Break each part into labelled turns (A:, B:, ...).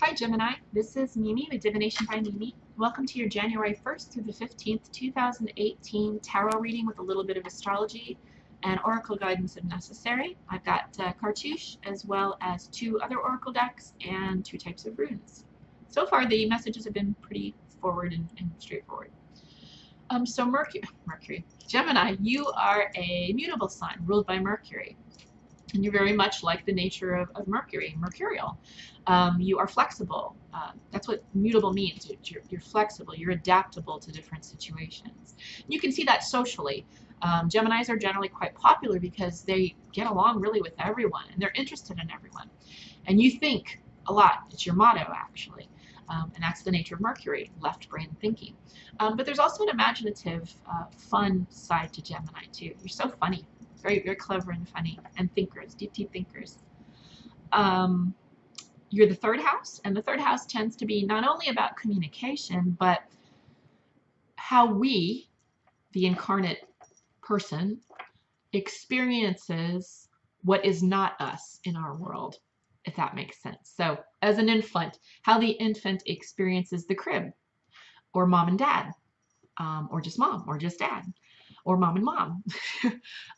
A: Hi Gemini, this is Mimi with Divination by Mimi. Welcome to your January 1st through the 15th, 2018 tarot reading with a little bit of astrology and oracle guidance if necessary. I've got cartouche as well as two other oracle decks and two types of runes. So far the messages have been pretty forward and straightforward. So Mercury, Gemini, you are a mutable sign ruled by Mercury. And you're very much like the nature of Mercury, mercurial. You are flexible. That's what mutable means. You're flexible. You're adaptable to different situations. You can see that socially. Geminis are generally quite popular because they get along really with everyone and they're interested in everyone. And you think a lot. It's your motto, actually. And that's the nature of Mercury, left brain thinking. But there's also an imaginative, fun side to Gemini, too. You're so funny. Very, very clever and funny, and thinkers, deep, deep thinkers. You're the third house, and the third house tends to be not only about communication, but how we, the incarnate person, experiences what is not us in our world, if that makes sense. So, as an infant, how the infant experiences the crib, or mom and dad, or just mom, or just dad, or mom and mom,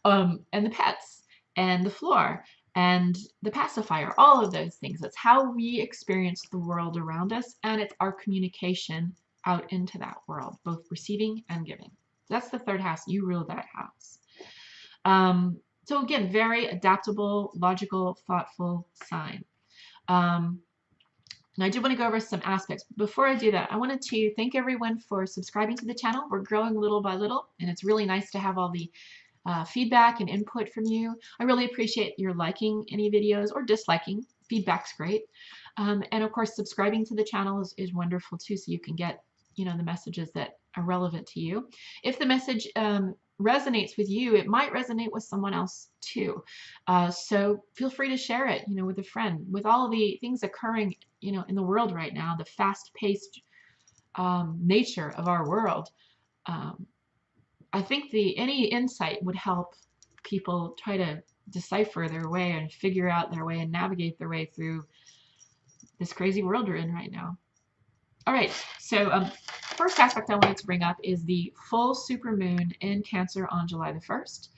A: and the pets, and the floor, and the pacifier, all of those things. That's how we experience the world around us, and it's our communication out into that world, both receiving and giving. That's the third house. You rule that house. So again, very adaptable, logical, thoughtful sign. And I do want to go over some aspects. Before I do that, I wanted to thank everyone for subscribing to the channel. We're growing little by little, and it's really nice to have all the feedback and input from you. I really appreciate your liking any videos or disliking. Feedback's great. And of course, subscribing to the channel is wonderful too, so you can get the messages that are relevant to you. If the message resonates with you, it might resonate with someone else too. So feel free to share it, with a friend. With all the things occurring, in the world right now, the fast-paced nature of our world, I think any insight would help people try to decipher their way and figure out their way and navigate their way through this crazy world we're in right now. All right, so first aspect I wanted to bring up is the full supermoon in Cancer on July the 1st.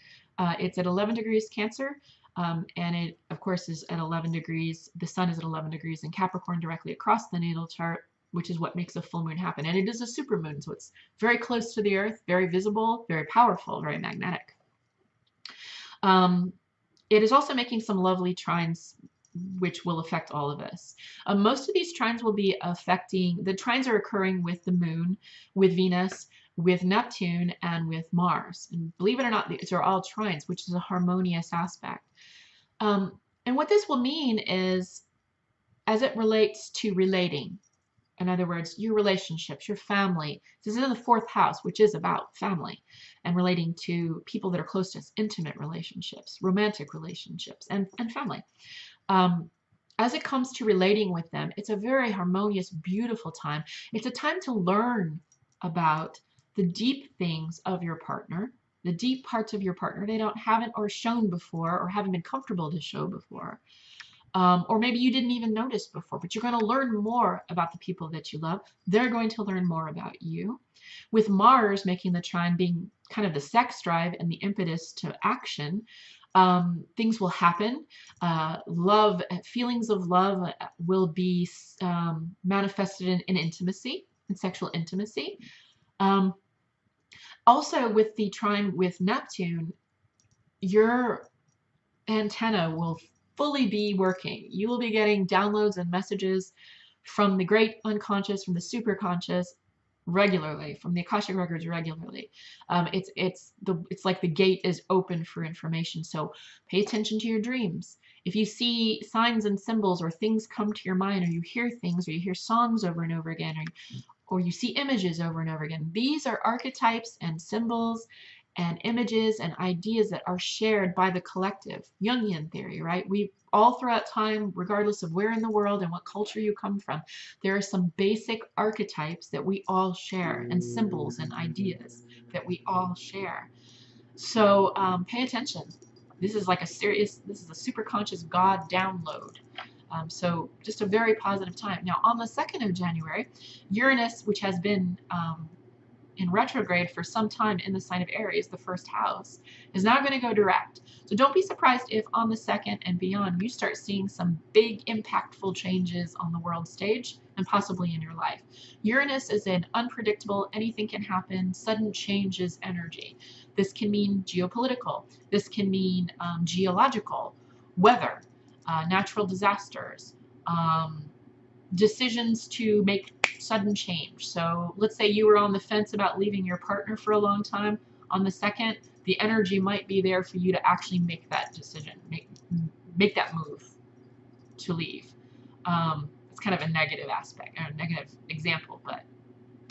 A: It's at 11 degrees Cancer, and it, of course, is at 11 degrees. The sun is at 11 degrees in Capricorn directly across the natal chart, which is what makes a full moon happen. And it is a supermoon, so it's very close to the Earth, very visible, very powerful, very magnetic. It is also making some lovely trines which will affect all of us. Most of these trines will be affecting, the trines are occurring with the moon, with Venus, with Neptune, and with Mars. And believe it or not, these are all trines, which is a harmonious aspect. And what this will mean is, as it relates to relating, in other words, your relationships, your family. This is in the fourth house, which is about family and relating to people that are close to us, intimate relationships, romantic relationships, and family. As it comes to relating with them, it's a very harmonious, beautiful time. It's a time to learn about the deep things of your partner, the deep parts of your partner they haven't or shown before or haven't been comfortable to show before. Or maybe you didn't even notice before, but you're going to learn more about the people that you love. They're going to learn more about you. With Mars making the trine being kind of the sex drive and the impetus to action, things will happen. Love, feelings of love will be manifested in intimacy, in sexual intimacy. Also, with the trine with Neptune, your antenna will fully be working. You will be getting downloads and messages from the great unconscious, from the superconscious regularly, from the Akashic records regularly. It's like the gate is open for information. So pay attention to your dreams. If you see signs and symbols or things come to your mind, or you hear things, or you hear songs over and over again, or you see images over and over again, these are archetypes and symbols and images and ideas that are shared by the collective. Jungian theory, right? We all throughout time, regardless of where in the world and what culture you come from, there are some basic archetypes that we all share, and symbols and ideas that we all share. So pay attention. This is like this is a super conscious God download. So just a very positive time. Now, on the 2nd of January, Uranus, which has been in retrograde for some time in the sign of Aries, the first house, is now going to go direct. So don't be surprised if on the 2nd and beyond you start seeing some big impactful changes on the world stage and possibly in your life. Uranus is an unpredictable, anything can happen, sudden changes energy. This can mean geopolitical. This can mean geological, weather, natural disasters, decisions to make sudden change. So let's say you were on the fence about leaving your partner for a long time. On the 2nd, the energy might be there for you to actually make that decision, make that move to leave. It's kind of a negative aspect, or a negative example, but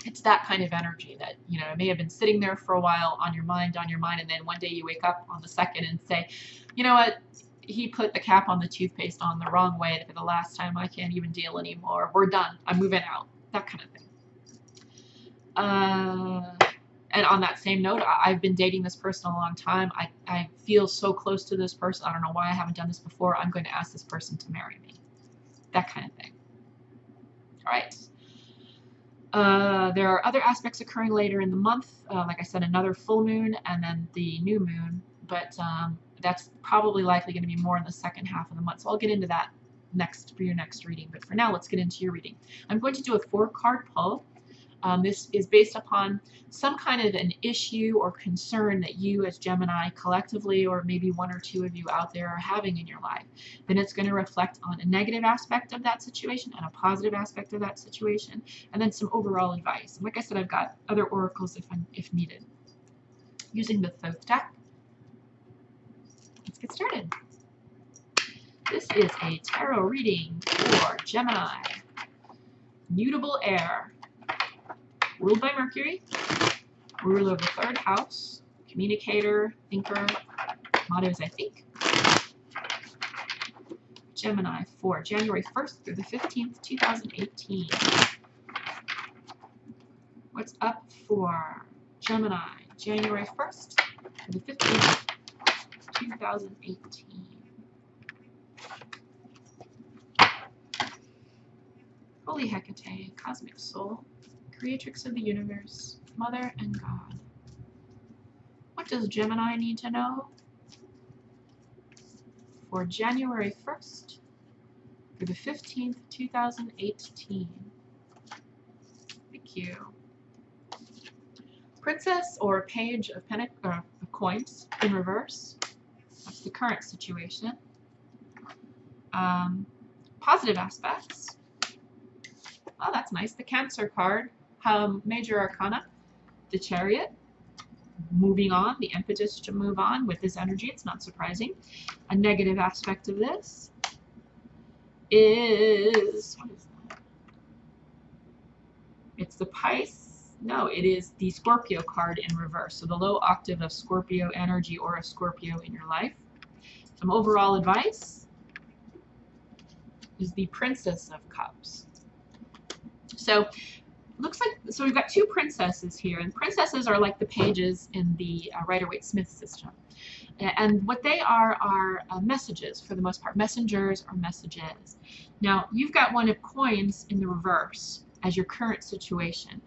A: it's that kind of energy that, you know, it may have been sitting there for a while on your mind, and then one day you wake up on the 2nd and say, you know what, he put the cap on the toothpaste on the wrong way for the last time. I can't even deal anymore. We're done. I'm moving out. That kind of thing. And on that same note, I've been dating this person a long time. I feel so close to this person. I don't know why I haven't done this before. I'm going to ask this person to marry me. That kind of thing. All right. There are other aspects occurring later in the month. Like I said, another full moon and then the new moon. But that's probably likely going to be more in the second half of the month. So I'll get into that next for your next reading. But for now, let's get into your reading. I'm going to do a 4-card pull. This is based upon some kind of an issue or concern that you as Gemini collectively, or maybe one or two of you out there, are having in your life. Then it's going to reflect on a negative aspect of that situation and a positive aspect of that situation, and then some overall advice. And like I said, I've got other oracles if needed. Using the Thoth deck. Let's get started. This is a tarot reading for Gemini. Mutable air. Ruled by Mercury. Ruler of the 3rd house. Communicator, thinker. Motto is I think. Gemini for January 1st through the 15th, 2018. What's up for Gemini? January 1st through the 15th, 2018. Holy Hecate, cosmic soul, creatrix of the universe, mother and God. What does Gemini need to know for January 1st through the 15th, 2018? Thank you. Princess or Page of Coins in reverse. That's the current situation. Positive aspects. Oh, that's nice. The Cancer card. Major Arcana. The Chariot. Moving on. The impetus to move on with this energy. It's not surprising. A negative aspect of this is... What is that? It's the Pisces. No, it is the Scorpio card in reverse. So the low octave of Scorpio energy or a Scorpio in your life. Some overall advice is the Princess of Cups. So looks like, so we've got 2 princesses here, and princesses are like the pages in the Rider-Waite-Smith system. And what they are messages for the most part, messengers or messages. Now, you've got one of coins in the reverse as your current situation.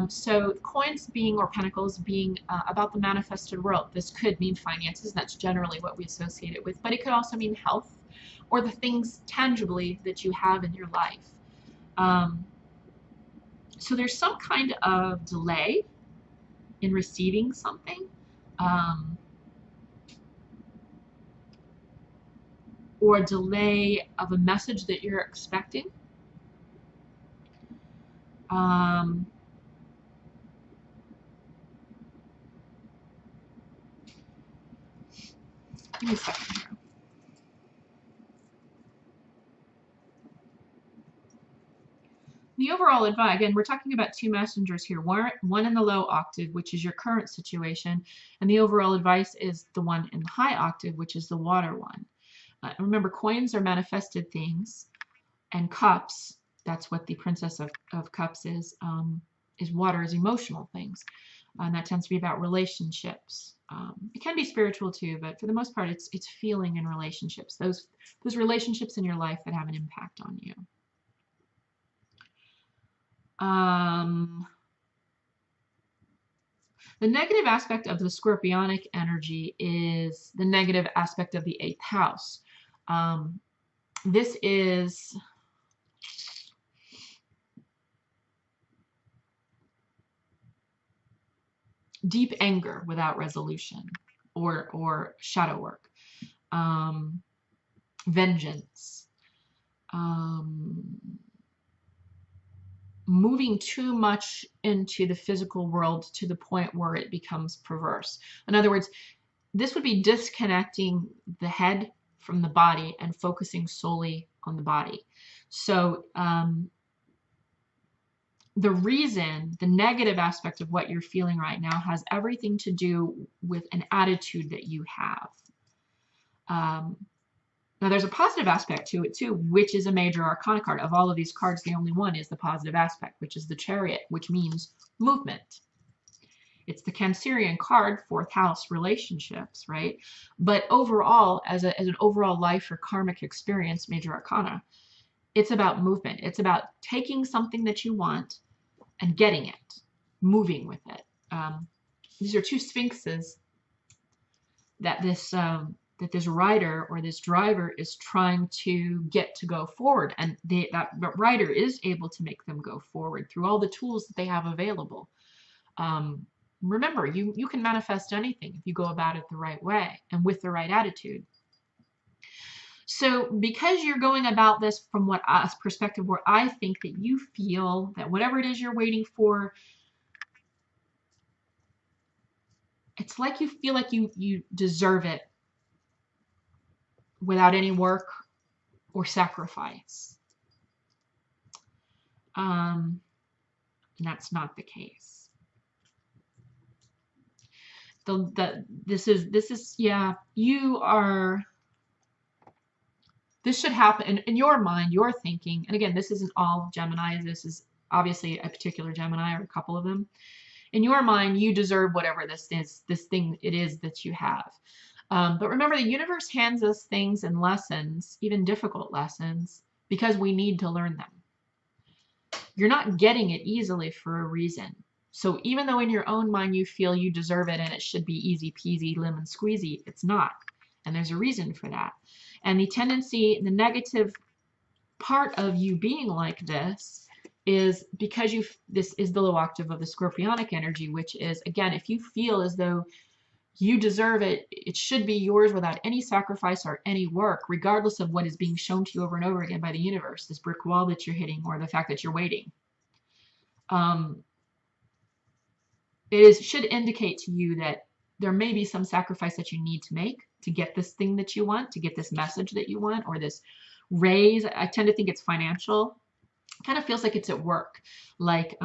A: So coins being, or pentacles being about the manifested world. This could mean finances, and that's generally what we associate it with, but it could also mean health or the things tangibly that you have in your life. So there's some kind of delay in receiving something, or a delay of a message that you're expecting. Give me a second here. The overall advice, again, we're talking about 2 messengers here. One in the low octave, which is your current situation, and the overall advice is the one in the high octave, which is the water one. Remember, coins are manifested things, and cups, that's what the Princess of Cups is water, is emotional things. And that tends to be about relationships. It can be spiritual too, but for the most part, it's feeling and relationships. Those relationships in your life that have an impact on you. The negative aspect of the scorpionic energy is the negative aspect of the 8th house. This is deep anger without resolution, or shadow work, vengeance, moving too much into the physical world to the point where it becomes perverse. In other words, this would be disconnecting the head from the body and focusing solely on the body. So the negative aspect of what you're feeling right now has everything to do with an attitude that you have. Now, there's a positive aspect to it too, which is a major arcana card. Of all of these cards, the only one is the positive aspect, which is the Chariot, which means movement. It's the Cancerian card, 4th house, relationships, right? But overall, as an overall life or karmic experience, major arcana, it's about movement. It's about taking something that you want and getting it, moving with it. These are two sphinxes that this rider or this driver is trying to get to go forward, and that rider is able to make them go forward through all the tools that they have available. Remember, you can manifest anything if you go about it the right way and with the right attitude. So because you're going about this from what perspective where I think that you feel that whatever it is you're waiting for, it's like you feel like you deserve it without any work or sacrifice. And that's not the case. This is yeah, you are. This should happen in your mind, you're thinking, and again, this isn't all Gemini, this is obviously a particular Gemini or a couple of them. In your mind, you deserve whatever this thing it is that you have. But remember, the universe hands us things and lessons, even difficult lessons, because we need to learn them. You're not getting it easily for a reason. So even though in your own mind you feel you deserve it and it should be easy peasy, lemon squeezy, it's not. And there's a reason for that. And the tendency, the negative part of you being like this is because this is the low octave of the scorpionic energy, which is, again, if you feel as though you deserve it, it should be yours without any sacrifice or any work, regardless of what is being shown to you over and over again by the universe, this brick wall that you're hitting or the fact that you're waiting. It should indicate to you that there may be some sacrifice that you need to make to get this thing that you want, to get this message that you want, or this raise. I tend to think it's financial. It kind of feels like it's at work, like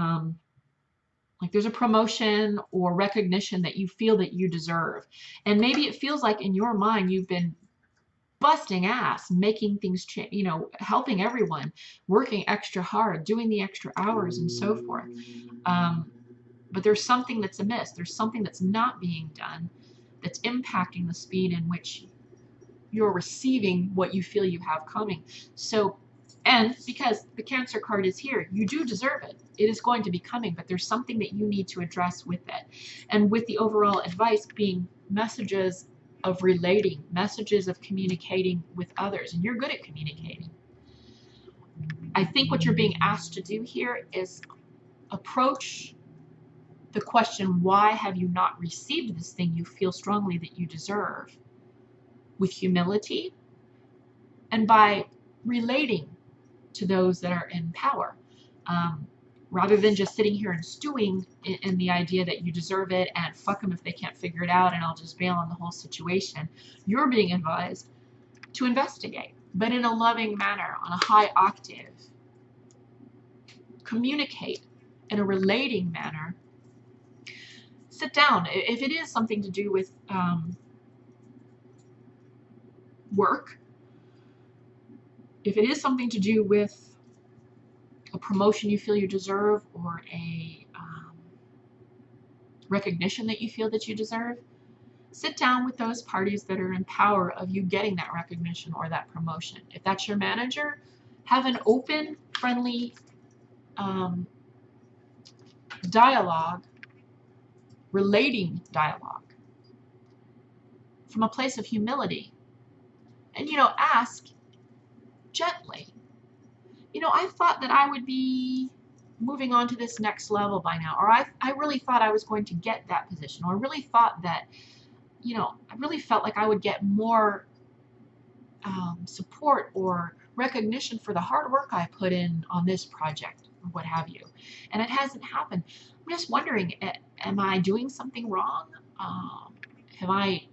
A: there's a promotion or recognition that you feel that you deserve. And maybe it feels like in your mind you've been busting ass, making things change, helping everyone, working extra hard, doing the extra hours and so forth. But there's something that's amiss. There's something that's not being done that's impacting the speed in which you're receiving what you feel you have coming. So, and because the Cancer card is here, you do deserve it. It is going to be coming, but there's something that you need to address with it. And with the overall advice being messages of relating, messages of communicating with others, and you're good at communicating. I think what you're being asked to do here is approach the question, why have you not received this thing you feel strongly that you deserve, with humility and by relating to those that are in power, rather than just sitting here and stewing in the idea that you deserve it and fuck them if they can't figure it out and I'll just bail on the whole situation. You're being advised to investigate, but in a loving manner, on a high octave. Communicate in a relating manner. Sit down. If it is something to do with work, if it is something to do with a promotion you feel you deserve, or a recognition that you feel that you deserve, sit down with those parties that are in power of you getting that recognition or that promotion. If that's your manager, have an open, friendly dialogue, relating dialogue from a place of humility. And, ask gently, I thought that I would be moving on to this next level by now, or I really thought I was going to get that position, or I really thought that, I really felt like I would get more support or recognition for the hard work I put in on this project, or what have you. And it hasn't happened. I'm just wondering, am I doing something wrong? Have I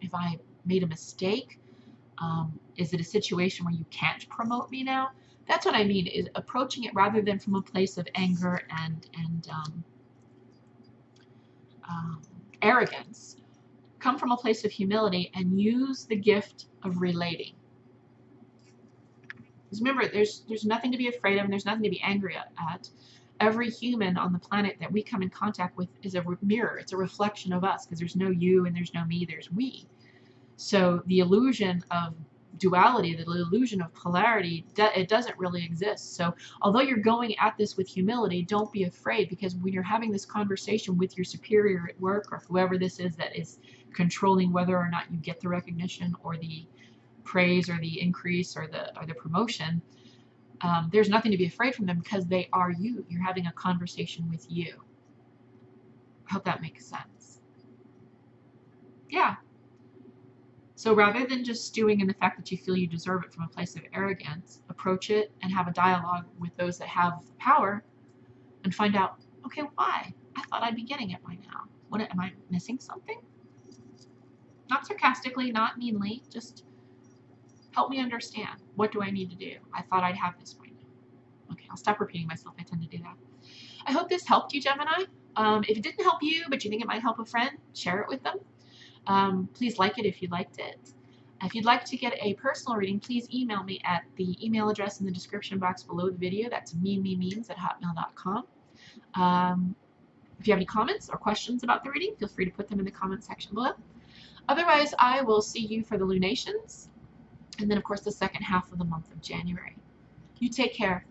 A: made a mistake? Is it a situation where you can't promote me now? That's what I mean, is approaching it rather than from a place of anger and arrogance. Come from a place of humility and use the gift of relating. Because remember, there's nothing to be afraid of and there's nothing to be angry at. Every human on the planet that we come in contact with is a mirror. It's a reflection of us, because there's no you and there's no me, there's we. So the illusion of duality, the illusion of polarity, it doesn't really exist. So although you're going at this with humility, don't be afraid, because when you're having this conversation with your superior at work, or whoever this is that is controlling whether or not you get the recognition or the praise or the increase or the promotion, there's nothing to be afraid from them, because they are you. You're having a conversation with you. I hope that makes sense. Yeah. So rather than just stewing in the fact that you feel you deserve it from a place of arrogance, approach it and have a dialogue with those that have power and find out, okay, why? I thought I'd be getting it by now. Am I missing something? Not sarcastically, not meanly, just help me understand. What do I need to do? I thought I'd have this by now. Okay, I'll stop repeating myself. I tend to do that. I hope this helped you, Gemini. If it didn't help you, but you think it might help a friend, share it with them. Please like it if you liked it. If you'd like to get a personal reading, please email me at the email address in the description box below the video. That's memes@hotmail.com. If you have any comments or questions about the reading, feel free to put them in the comment section below. Otherwise, I will see you for the lunations, and then, of course, the second half of the month of January. You take care.